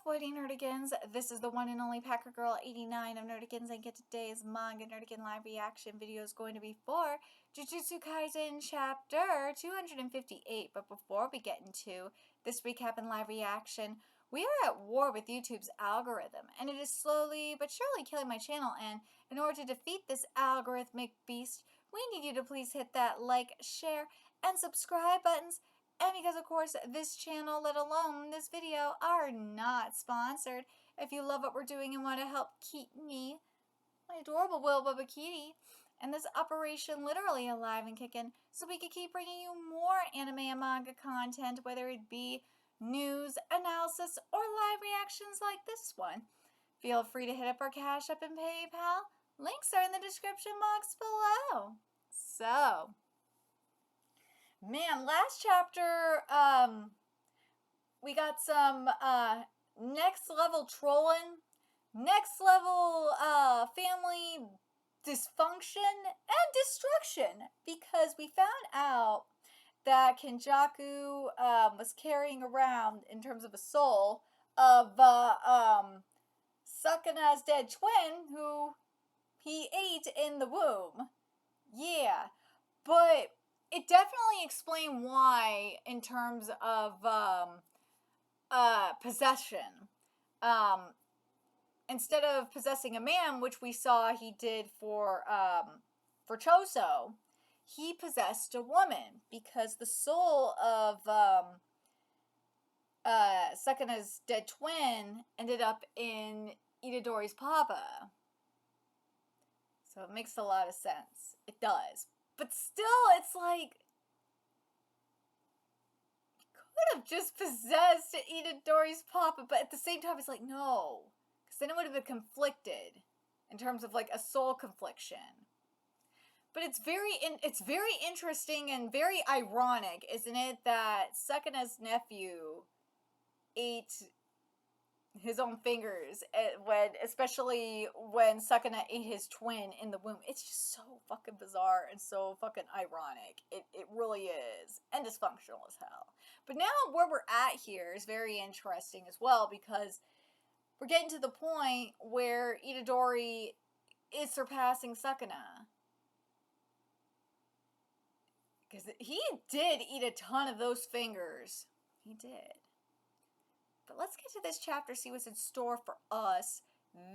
up, Whitey Nerdigans? This is the one and only Packer Girl 89 of Nerdigans, and today's Manga Nerdigan live reaction video is going to be for Jujutsu Kaisen chapter 258. But before we get into this recap and live reaction, we are at war with YouTube's algorithm, and it is slowly but surely killing my channel. And in order to defeat this algorithmic beast, we need you to please hit that like, share, and subscribe buttons. And because, of course, this channel, let alone this video, are not sponsored. If you love what we're doing and want to help keep me, my adorable Will Bubba Kitty, and this operation literally alive and kicking, so we can keep bringing you more anime and manga content, whether it be news, analysis, or live reactions like this one, feel free to hit up our Cash App and PayPal. Links are in the description box below. So, man, last chapter, we got some, next level trolling, next level, family dysfunction and destruction, because we found out that Kenjaku, was carrying around, in terms of a soul, of, Sukana's dead twin, who he ate in the womb. Yeah, but it definitely explained why, in terms of possession. Instead of possessing a man, which we saw he did for Choso, he possessed a woman, because the soul of Sukana's dead twin ended up in Itadori's papa. So it makes a lot of sense. It does. But still, it's like, he could have just possessed Itadori's papa, but at the same time, it's like, no. Because then it would have been conflicted, in terms of, like, a soul confliction. But it's very interesting and very ironic, isn't it, that Sukana's nephew ate his own fingers, especially when Sukuna ate his twin in the womb. It's just so fucking bizarre and so fucking ironic. It really is. And dysfunctional as hell. But now where we're at here is very interesting as well, because we're getting to the point where Itadori is surpassing Sukuna. Because he did eat a ton of those fingers. He did. But let's get to this chapter, see what's in store for us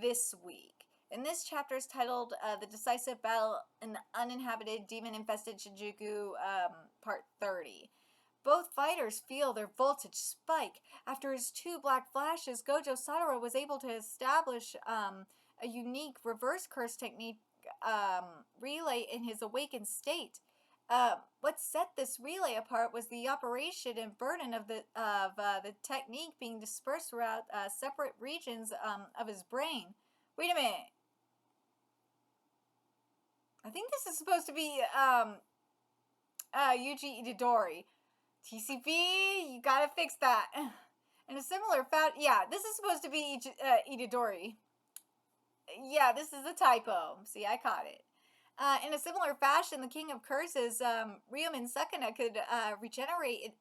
this week. And this chapter is titled The Decisive Battle in the Uninhabited Demon-Infested Shinjuku, Part 30. Both fighters feel their voltage spike. After his two black flashes, Gojo Satoru was able to establish a unique reverse curse technique relay in his awakened state. What set this relay apart was the operation and burden of the technique being dispersed throughout separate regions of his brain. Wait a minute. I think this is supposed to be Yuji Itadori. TCP, you gotta fix that. In a similar fact, yeah, this is supposed to be Itadori. Yeah, this is a typo. See, I caught it. In a similar fashion, the King of Curses, Ryumin Sukuna, could regenerate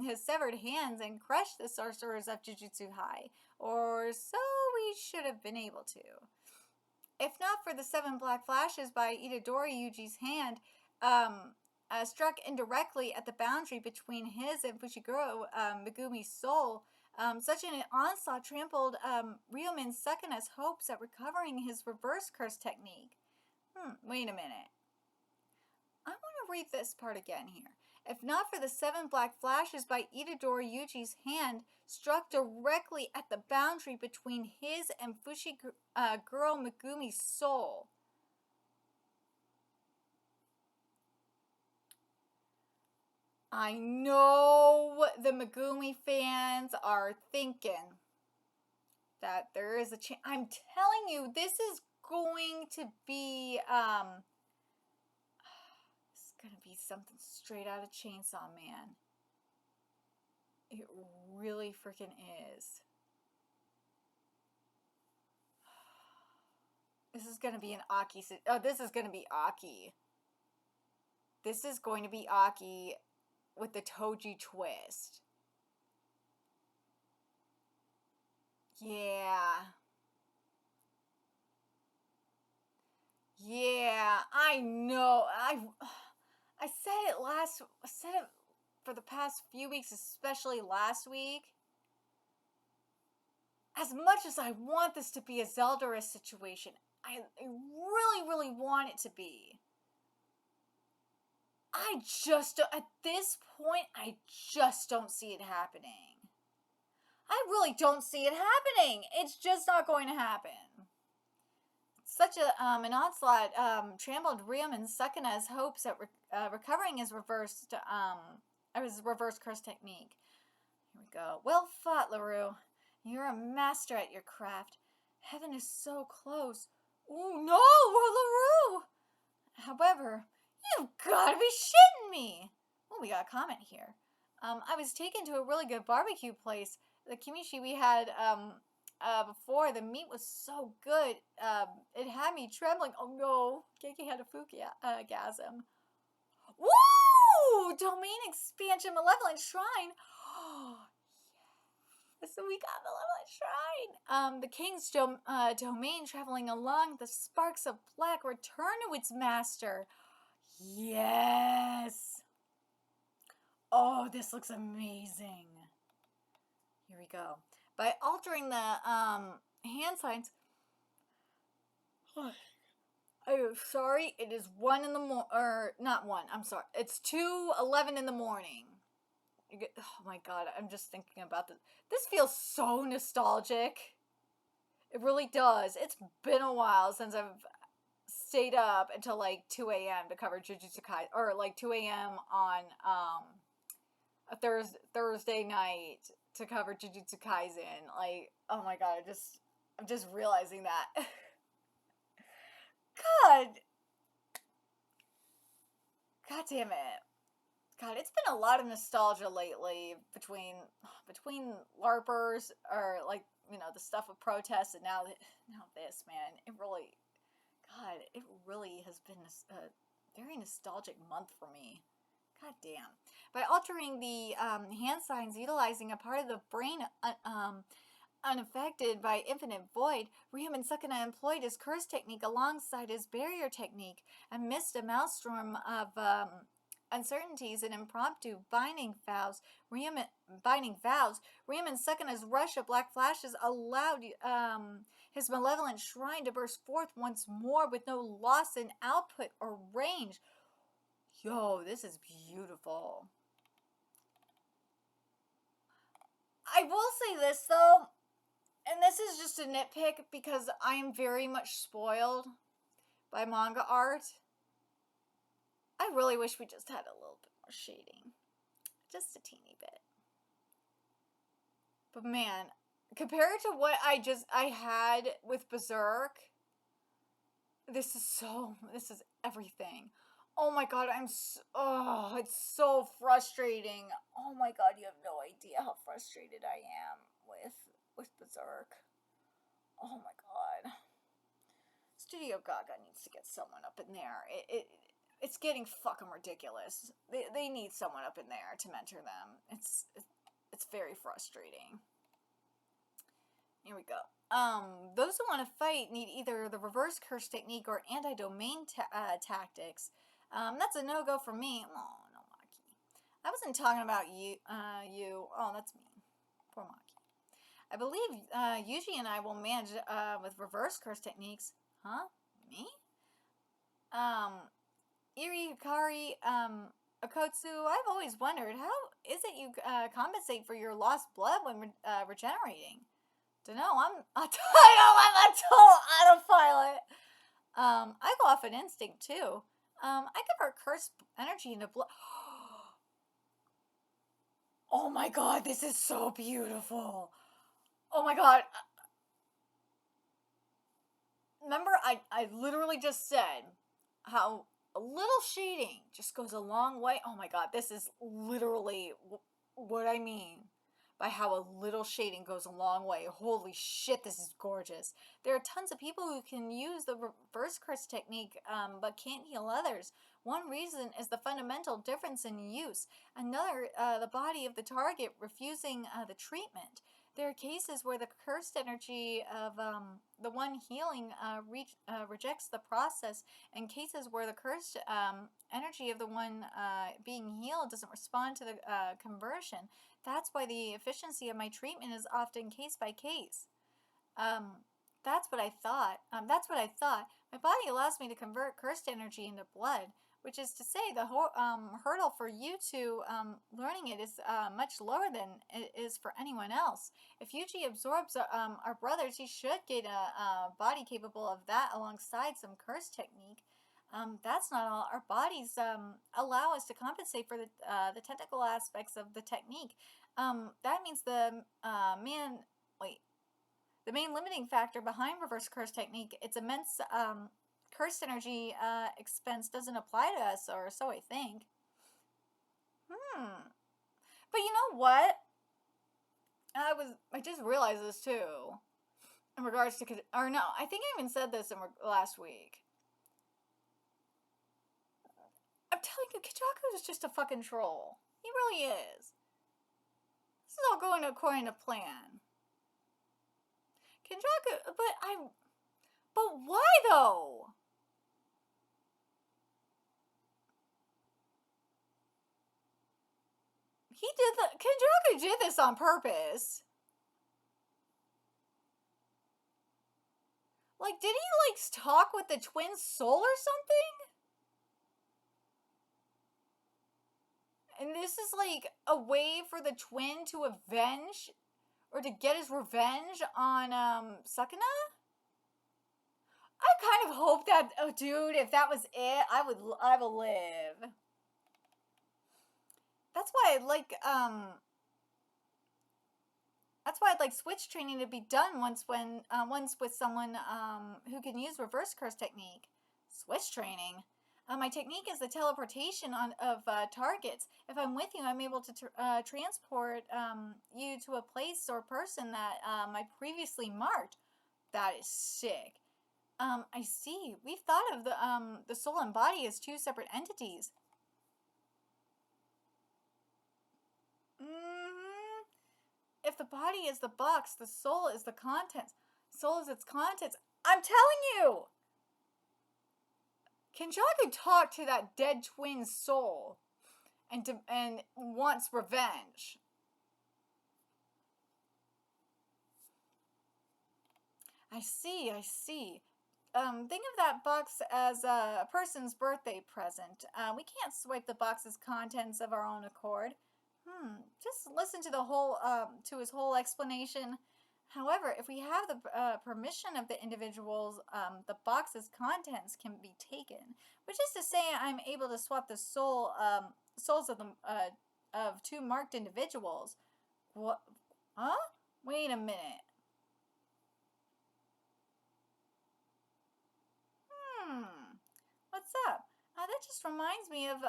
his severed hands and crush the sorcerers of Jujutsu High. Or so we should have been able to. If not for the 7 black flashes by Itadori, Yuji's hand struck indirectly at the boundary between his and Fushiguro Megumi's soul. Such an onslaught trampled Ryumin Sukuna's hopes at recovering his reverse curse technique. Wait a minute. I want to read this part again here. If not for the 7 black flashes by Itadori, Yuji's hand struck directly at the boundary between his and Fushiguro Megumi's soul. I know the Megumi fans are thinking that there is a chance. I'm telling you, this is going to be, it's going to be something straight out of Chainsaw Man. It really freaking is. This is going to be an Aki. Oh, this is going to be Aki. This is going to be Aki with the Toji twist. Yeah. Yeah, I know. I said it for the past few weeks, especially last week. As much as I want this to be a Zelda situation, I really, really want it to be. At this point, I just don't see it happening. I really don't see it happening. It's just not going to happen. Such an onslaught trampled Riam and Sukuna's hopes at recovering his reverse curse technique. Here we go. Well fought, LaRue. You're a master at your craft. Heaven is so close. Oh no, LaRue! However, you've gotta be shitting me! Oh, we got a comment here. I was taken to a really good barbecue place. The kimchi we had before, the meat was so good. It had me trembling. Oh no, Keiki had a fukigasm. Woo! Domain expansion, Malevolent Shrine. So we got Malevolent Shrine. The king's domain traveling along the sparks of black return to its master. Yes. Oh, this looks amazing. Here we go. By altering the hand signs. I'm sorry. It is 1 in the morning, or not 1. I'm sorry. It's 2:11 in the morning. Oh my god, I'm just thinking about this. This feels so nostalgic. It really does. It's been a while since I've stayed up until like 2 a.m. to cover Jujutsu Kaisen, or like 2 a.m. on a Thursday night to cover Jujutsu Kaisen. Like, oh my god, I'm just realizing that. God damn it. God, it's been a lot of nostalgia lately between LARPers, or like, the stuff with protests, and now this, man. It really has been a very nostalgic month for me. God damn. By altering the hand signs, utilizing a part of the brain unaffected by infinite void, Riam and Sukuna employed his curse technique alongside his barrier technique, amidst a maelstrom of uncertainties and impromptu binding vows. Riam and Sukuna's rush of black flashes allowed his malevolent shrine to burst forth once more with no loss in output or range. Yo, this is beautiful. I will say this though, and this is just a nitpick because I am very much spoiled by manga art. I really wish we just had a little bit more shading. Just a teeny bit. But man, compared to what I had with Berserk, this is everything. Oh my god, it's so frustrating. Oh my god, you have no idea how frustrated I am with Berserk. Oh my god. Studio Gaga needs to get someone up in there. It's getting fucking ridiculous. They need someone up in there to mentor them. It's very frustrating. Here we go. Those who want to fight need either the reverse curse technique or anti-domain tactics. That's a no-go for me. Oh, no, Maki. I wasn't talking about you. Oh, that's me. Poor Maki. I believe Yuji and I will manage with reverse curse techniques. Huh? Me? Iri, Hikari, Okotsu, I've always wondered, how is it you compensate for your lost blood when regenerating? Dunno, I'm autopilot. I go off an instinct too. I convert cursed energy into blood. Oh my god, this is so beautiful. Oh my god. Remember, I literally just said how a little shading just goes a long way. Oh my god, this is literally what I mean by how a little shading goes a long way. Holy shit, this is gorgeous. There are tons of people who can use the reverse curse technique, but can't heal others. One reason is the fundamental difference in use. Another, the body of the target refusing the treatment. There are cases where the cursed energy of the one healing rejects the process, and cases where the cursed energy of the one being healed doesn't respond to the conversion. That's why the efficiency of my treatment is often case by case. Um, that's what I thought. My body allows me to convert cursed energy into blood, which is to say, the hurdle for you to learning it is much lower than it is for anyone else. If Yuji absorbs our brothers, he should get a body capable of that alongside some curse technique. That's not all. Our bodies allow us to compensate for the technical aspects of the technique. That means the main limiting factor behind reverse curse technique, its immense curse energy expense doesn't apply to us, or so I think. But you know what? I just realized this too. In regards to, or no, I think I even said this last week. I'm telling you, Kijaku is just a fucking troll. He really is. This is all going according to plan. Kenjaku, but why though? Kenjaku did this on purpose. Like, did he, like, talk with the twin soul or something? And this is, like, a way for the twin to avenge, or to get his revenge on, Sukuna? I kind of hope that, oh, dude, if that was it, I will live. That's why I'd like switch training to be done once with someone who can use reverse curse technique. Switch training. My technique is the teleportation of targets. If I'm with you, I'm able to transport you to a place or person that I previously marked. That is sick. I see. We've thought of the soul and body as two separate entities. If the body is the box, the soul is the contents. Soul is its contents. I'm telling you! Kenjaku talked to that dead twin soul and wants revenge. I see. Think of that box as a person's birthday present. We can't swipe the box's contents of our own accord. Just listen to his whole explanation. However, if we have the permission of the individuals, the box's contents can be taken. Which is to say, I'm able to swap the souls of two marked individuals. What? Huh? Wait a minute. What's up? That just reminds me of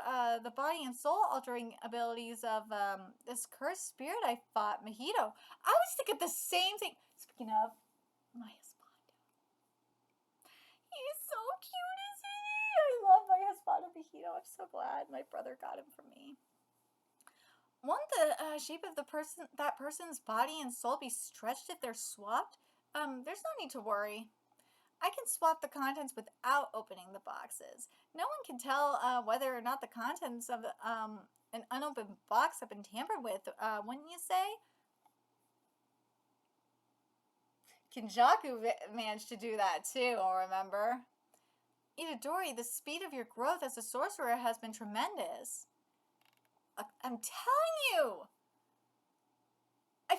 the body and soul altering abilities of this cursed spirit I fought, Mahito. I was thinking the same thing. Speaking of, my husband. He's so cute, isn't he? I love my husband, Mahito. I'm so glad my brother got him for me. Won't the shape of that person's body and soul be stretched if they're swapped? There's no need to worry. I can swap the contents without opening the boxes. No one can tell whether or not the contents of an unopened box have been tampered with, wouldn't you say? Kinjaku managed to do that too, remember? Itadori, the speed of your growth as a sorcerer has been tremendous. I'm telling you! I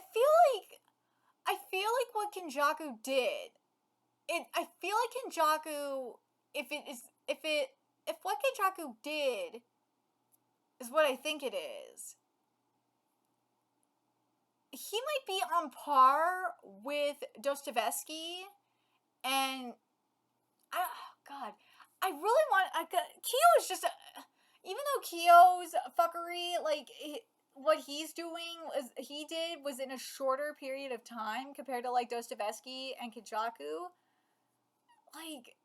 feel like what Kinjaku did, I feel like Kenjaku, if what Kenjaku did is what I think it is, he might be on par with Dostoevsky, and I really want, Kyo is just, even though Kyo's fuckery, like, what he did was in a shorter period of time compared to, like, Dostoevsky and Kenjaku. Like,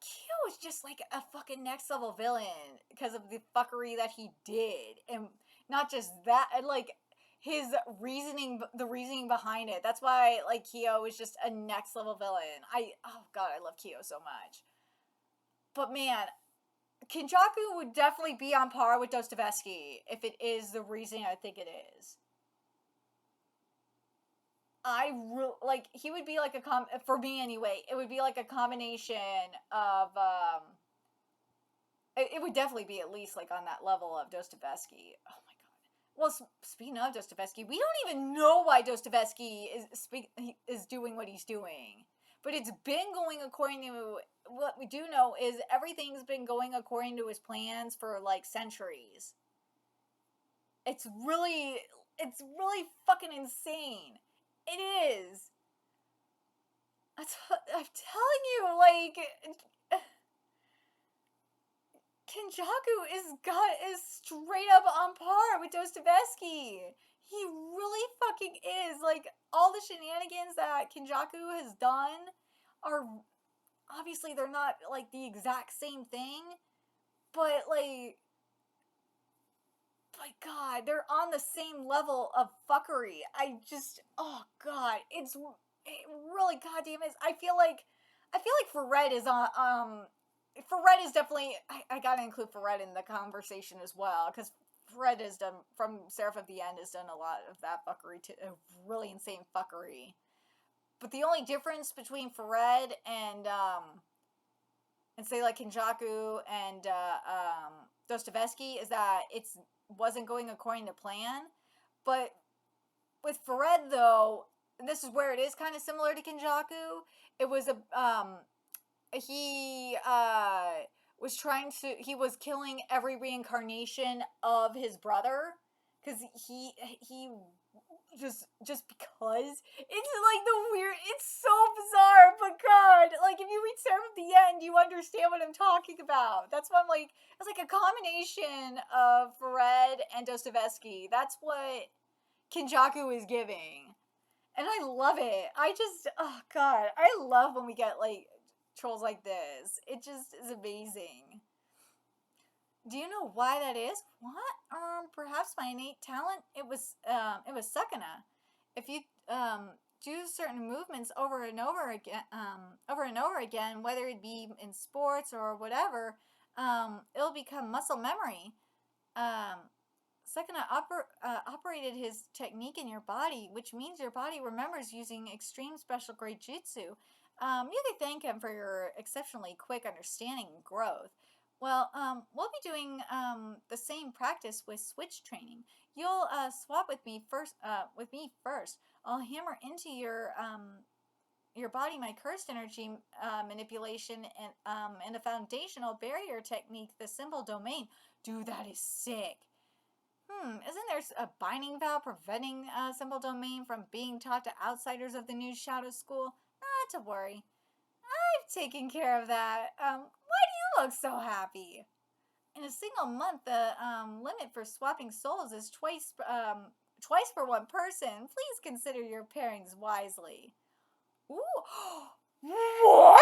Kyo is just like a fucking next level villain because of the fuckery that he did. And not just that, like, his reasoning, the reasoning behind it. That's why, like, Kyo is just a next level villain. Oh god, I love Kyo so much. But man, Kinjaku would definitely be on par with Dostoevsky if it is the reasoning I think it is. Like, he would be like for me anyway, it would be like a combination of it would definitely be at least like on that level of Dostoevsky. Oh my god. Well, speaking of Dostoevsky, we don't even know why Dostoevsky is doing what he's doing. But it's been going according to what we do know is everything's been going according to his plans for like centuries. It's really fucking insane. It is. I'm telling you, like, Kenjaku is straight up on par with Dostoevsky. He really fucking is. Like, all the shenanigans that Kenjaku has done are obviously they're not like the exact same thing, but like, my god, they're on the same level of fuckery. Oh god, it really goddamn is. I feel like Fred is on Fred is definitely I gotta include Fred in the conversation as well, because Fred has done from Seraph of the End has done a lot of that fuckery too, really insane fuckery. But the only difference between Fred and say like Kinjaku and Dostoevsky is that it wasn't going according to plan. But with Fred though, and this is where it is kind of similar to Kinjaku, it was he was killing every reincarnation of his brother because he just because it's like it's so bizarre, but god, like if you read Seraph of the End you understand what I'm talking about. That's what I'm like, it's like a combination of Fred and Dostoevsky. That's what Kinjaku is giving, and I love it. Oh god, I love when we get like trolls like this. It just is amazing. Do you know why that is? What? Perhaps my innate talent. It was Sakana. If you do certain movements over and over again, whether it be in sports or whatever, it'll become muscle memory. Sakana operated his technique in your body, which means your body remembers using extreme special grade jutsu. You can thank him for your exceptionally quick understanding and growth. Well, we'll be doing the same practice with switch training. You'll swap with me first. I'll hammer into your body my cursed energy manipulation and a foundational barrier technique, the symbol domain. Dude, that is sick. Isn't there a binding vow preventing symbol domain from being taught to outsiders of the new Shadow School? Not to worry. I've taken care of that. Why do you look so happy? In a single month, the limit for swapping souls is twice for one person. Please consider your pairings wisely. Ooh. What?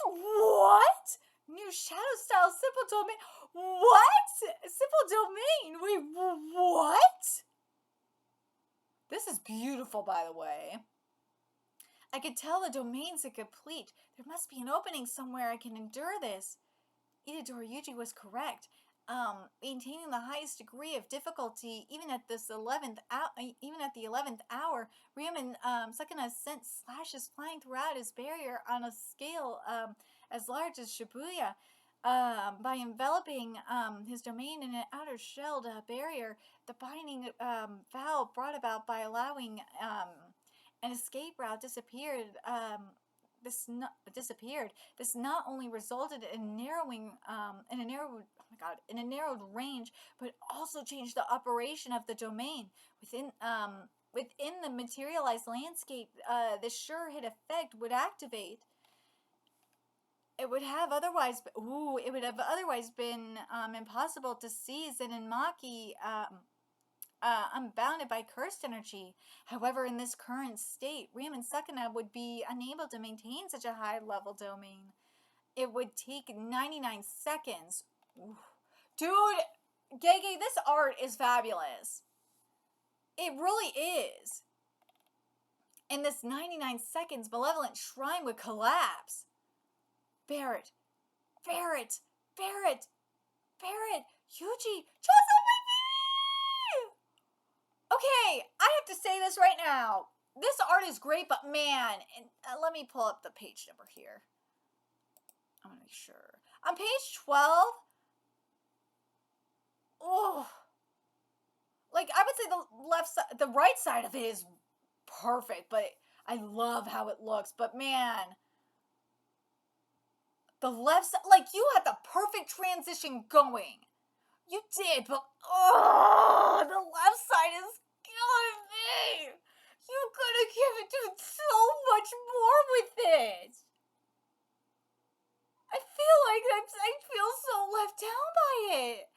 What? New Shadow Style Simple Domain. What? Simple Domain? Wait, what? This is beautiful, by the way. I could tell the domain's incomplete. There must be an opening somewhere I can endure this. Itadori Yuji was correct. Maintaining the highest degree of difficulty, even at the 11th hour, Ryomen Sakana sent slashes flying throughout his barrier on a scale as large as Shibuya. By enveloping his domain in an outer shelled barrier, the binding vow brought about by allowing an escape route disappeared. This not only resulted in in a narrowed range, but also changed the operation of the domain within the materialized landscape. The sure hit effect would activate. It would have otherwise been impossible to seize an Inmaki unbounded by cursed energy. However, in this current state, Ryomen Sakana would be unable to maintain such a high level domain. It would take 99 seconds. Ooh. Dude, Gege, this art is fabulous. It really is. In this 99 seconds, Malevolent Shrine would collapse. Barret, Barret, Barret, Barret, Yuji, Joseph, baby! Okay, I have to say this right now. This art is great, but man, and let me pull up the page number here. I want to make sure. On page 12, oh, like I would say the left side, the right side of it is perfect, but I love how it looks. But man, the left side, like you had the perfect transition going. You did, but oh, the left side is killing me. You could have given to so much more with it. I feel like I feel so let down by it.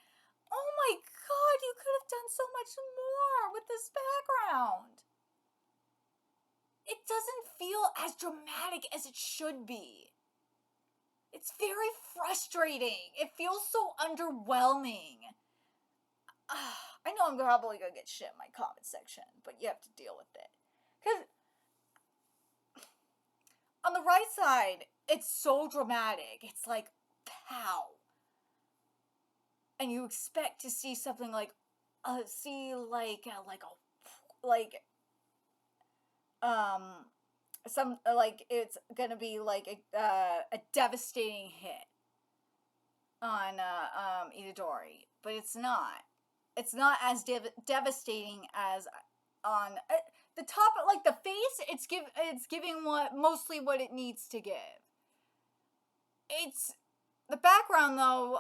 Oh my god, you could have done so much more with this background. It doesn't feel as dramatic as it should be. It's very frustrating. It feels so underwhelming. I know I'm probably gonna get shit in my comment section, but you have to deal with it. Because on the right side, it's so dramatic. It's like, pow. And you expect to see something like, it's gonna be like a devastating hit on Itadori, but it's not. It's not as devastating as on the top, like the face. It's giving mostly what it needs to give. It's the background though.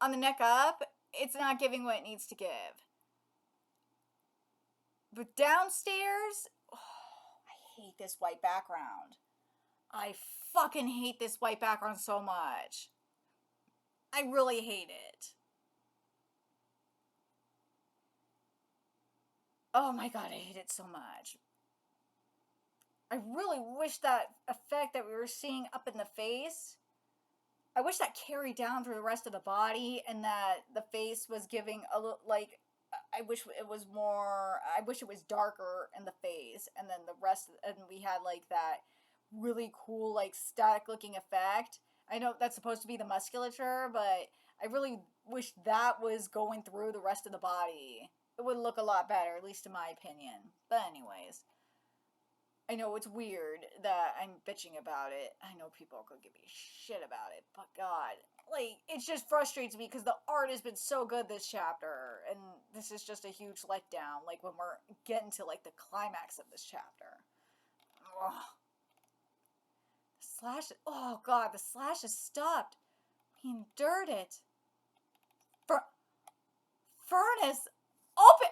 On the neck up, it's not giving what it needs to give. But downstairs, oh, I hate this white background. I fucking hate this white background so much. I really hate it. Oh my god, I hate it so much. I really wish that effect that we were seeing up in the face, I wish that carried down through the rest of the body, and that the face was giving a little, like, I wish it was more, I wish it was darker in the face, and then the rest, and we had, like, that really cool, like, static looking effect. I know that's supposed to be the musculature, but I really wish that was going through the rest of the body. It would look a lot better, at least in my opinion. But anyways, I know it's weird that I'm bitching about it. I know people are gonna give me shit about it, but god, like, it just frustrates me because the art has been so good this chapter, and this is just a huge letdown, like, when we're getting to, like, the climax of this chapter. Ugh. The slash, oh god, the slash has stopped. He endured it. Furnace, open!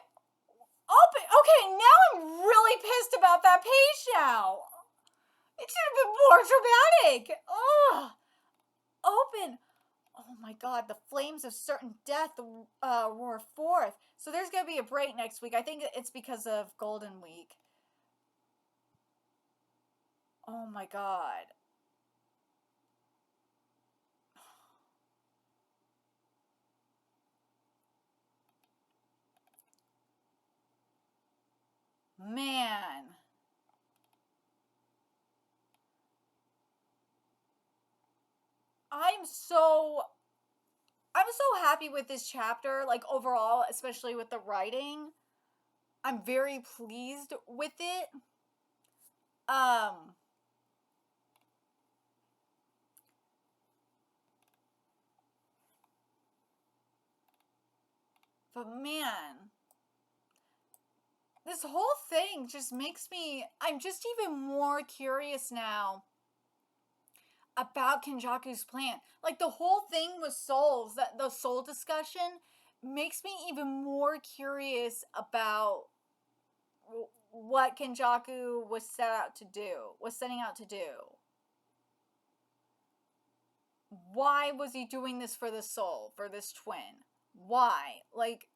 Okay, now I'm really pissed about that page now. It should have been more dramatic. Ugh. Open. Oh my god, the flames of certain death roar forth. So there's going to be a break next week. I think it's because of Golden Week. Oh my god. Man. I'm so happy with this chapter, like, overall, especially with the writing. I'm very pleased with it. But man, this whole thing just makes me, I'm just even more curious now about Kenjaku's plan. Like, the whole thing with souls, that the soul discussion makes me even more curious about what Kenjaku was setting out to do. Why was he doing this for the soul, for this twin? Why? Like,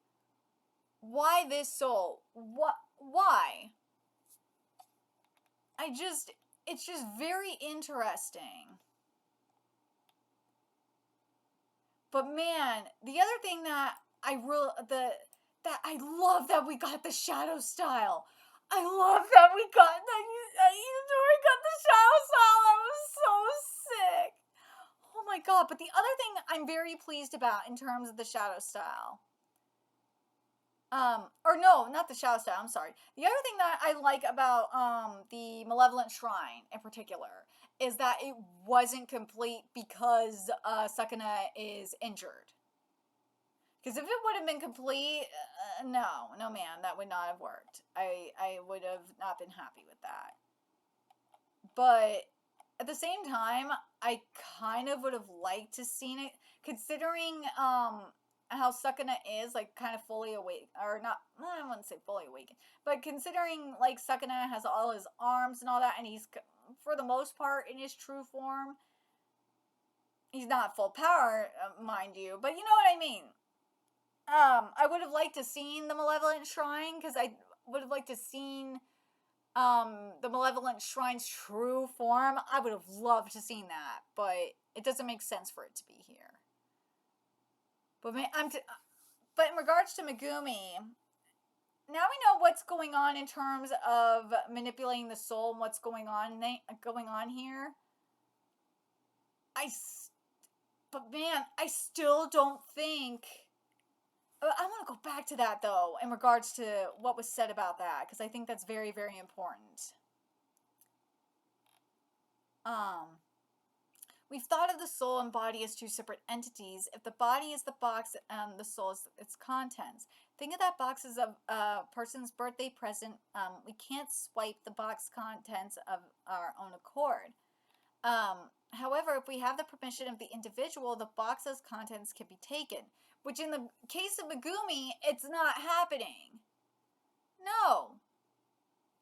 why this soul? Why? It's just very interesting. But man, the other thing that I love that we got the shadow style. I love that we got that Itadori got the shadow style. That was so sick. Oh my god! But the other thing I'm very pleased about in terms of the shadow style, or no, not the shadow style. I'm sorry. The other thing that I like about the Malevolent Shrine in particular is that it wasn't complete because Sakuna is injured. Because if it would have been complete, no, man, that would not have worked. I would have not been happy with that. But at the same time, I kind of would have liked to seen it, considering how Sakuna is like kind of fully awake, or not. I wouldn't say fully awakened, but considering like Sakuna has all his arms and all that, and he's for the most part in his true form. He's not full power, mind you, but you know what I mean. I would have liked to seen the Malevolent Shrine, because I would have liked to seen the Malevolent Shrine's true form. I would have loved to seen that, but it doesn't make sense for it to be here. But but in regards to Megumi, now we know what's going on in terms of manipulating the soul and what's going on here. But man, I still don't think. I want to go back to that, though, in regards to what was said about that, because I think that's very, very important. We've thought of the soul and body as two separate entities. If the body is the box and the soul is its contents, think of that box as a person's birthday present. We can't swipe the box contents of our own accord. However, if we have the permission of the individual, the box's contents can be taken. Which in the case of Megumi, it's not happening. No.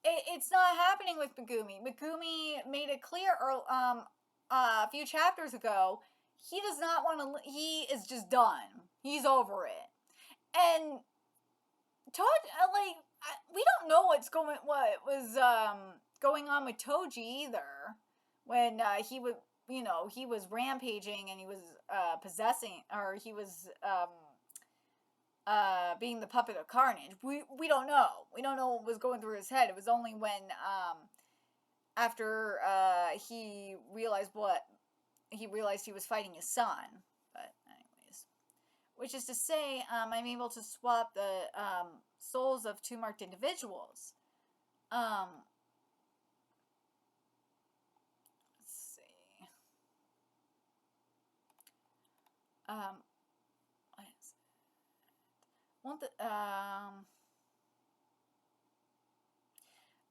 It's not happening with Megumi. Megumi made it clear a few chapters ago, he does not want to, he is just done. He's over it. And we don't know what was going on with Toji either. When he was rampaging and he was possessing, or he was being the puppet of Carnage. We don't know. We don't know what was going through his head. It was only when after he realized he was fighting his son. But anyways, which is to say, I'm able to swap the souls of two marked individuals.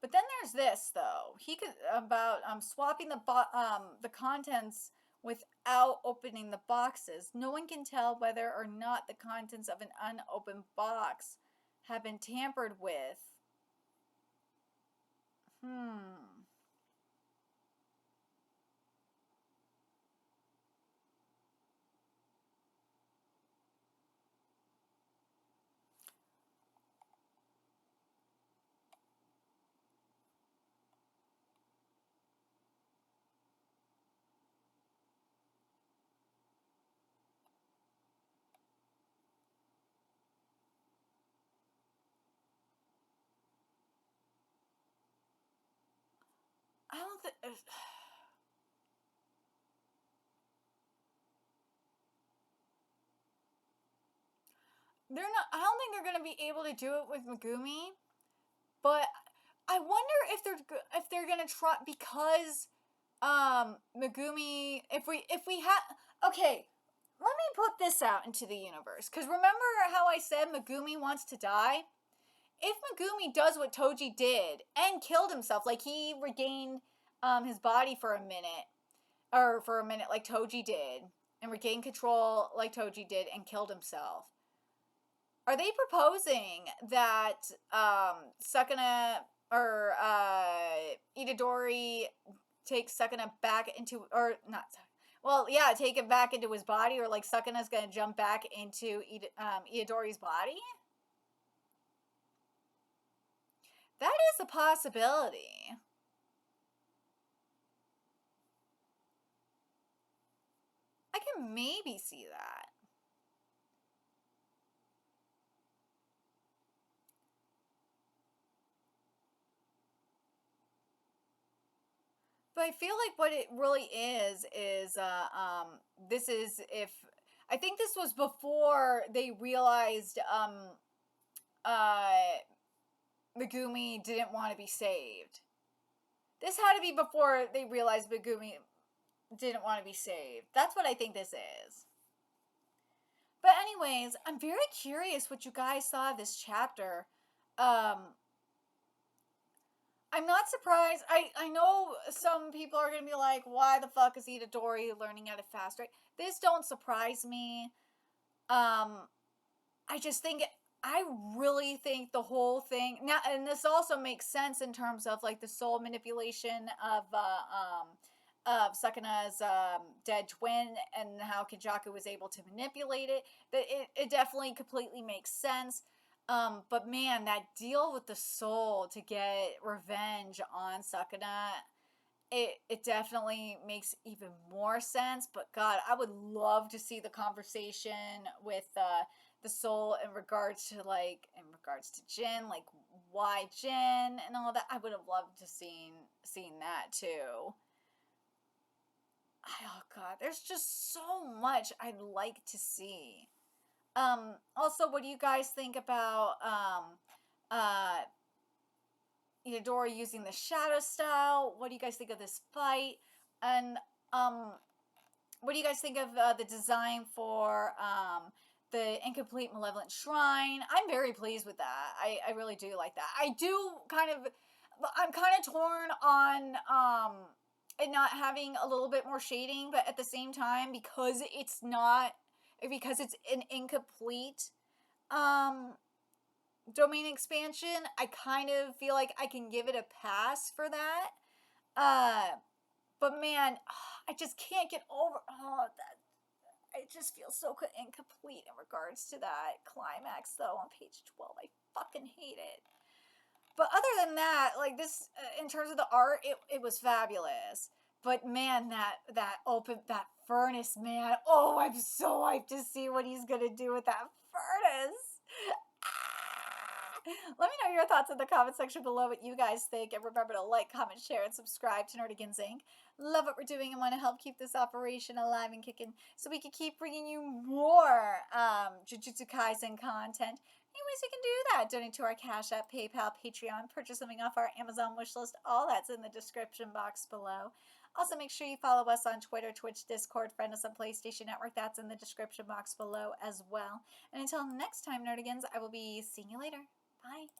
But then there's this though. He could about swapping the contents without opening the boxes. No one can tell whether or not the contents of an unopened box have been tampered with. I don't think. They're not. I don't think they're gonna be able to do it with Megumi, but I wonder if they're gonna try, because Megumi. If we have, okay, let me put this out into the universe, because remember how I said Megumi wants to die? If Megumi does what Toji did and killed himself, like he regained his body for a minute like Toji did, and regained control like Toji did and killed himself, are they proposing that Sakuna or Itadori take Sakuna back into, or not, well, yeah, take it back into his body, or like Sakuna's gonna jump back into Itadori's body? That is a possibility. I can maybe see that. But I feel like what it really is this is if I think this was before they realized uh Megumi didn't want to be saved. This had to be before they realized Megumi didn't want to be saved. That's what I think this is. But anyways, I'm very curious what you guys saw of this chapter. Um, I'm not surprised. I know some people are gonna be like, why the fuck is Itadori learning at a fast rate? This don't surprise me. I just think I really think the whole thing now, and this also makes sense in terms of like the soul manipulation of Sukana's dead twin and how Kenjaku was able to manipulate it. That it definitely completely makes sense. But man, that deal with the soul to get revenge on Sukuna, it definitely makes even more sense. But God, I would love to see the conversation with the soul in regards to Jin, like why Jin and all that. I would have loved to seen that too. Oh God, there's just so much I'd like to see. Also, what do you guys think about uh Itadori using the shadow style? What do you guys think of this fight? And um, what do you guys think of the design for the incomplete malevolent shrine? I'm very pleased with that. I really do like that. I'm kind of torn on it not having a little bit more shading, but at the same time, because it's an incomplete um domain expansion, I kind of feel like I can give it a pass for that. But man, I just can't get over that. It just feels so incomplete in regards to that climax, though, on page 12. I fucking hate it. But other than that, like this, in terms of the art, it was fabulous. But man, that furnace, man. Oh, I'm so hyped to see what he's gonna do with that furnace. Let me know your thoughts in the comment section below what you guys think. And remember to like, comment, share, and subscribe to Nerdigans Inc. Love what we're doing and want to help keep this operation alive and kicking so we can keep bringing you more Jujutsu Kaisen content. Anyways, you can do that. Donate to our Cash App, PayPal, Patreon, purchase something off our Amazon wishlist. All that's in the description box below. Also, make sure you follow us on Twitter, Twitch, Discord, friend us on PlayStation Network. That's in the description box below as well. And until next time, Nerdigans, I will be seeing you later. Bye.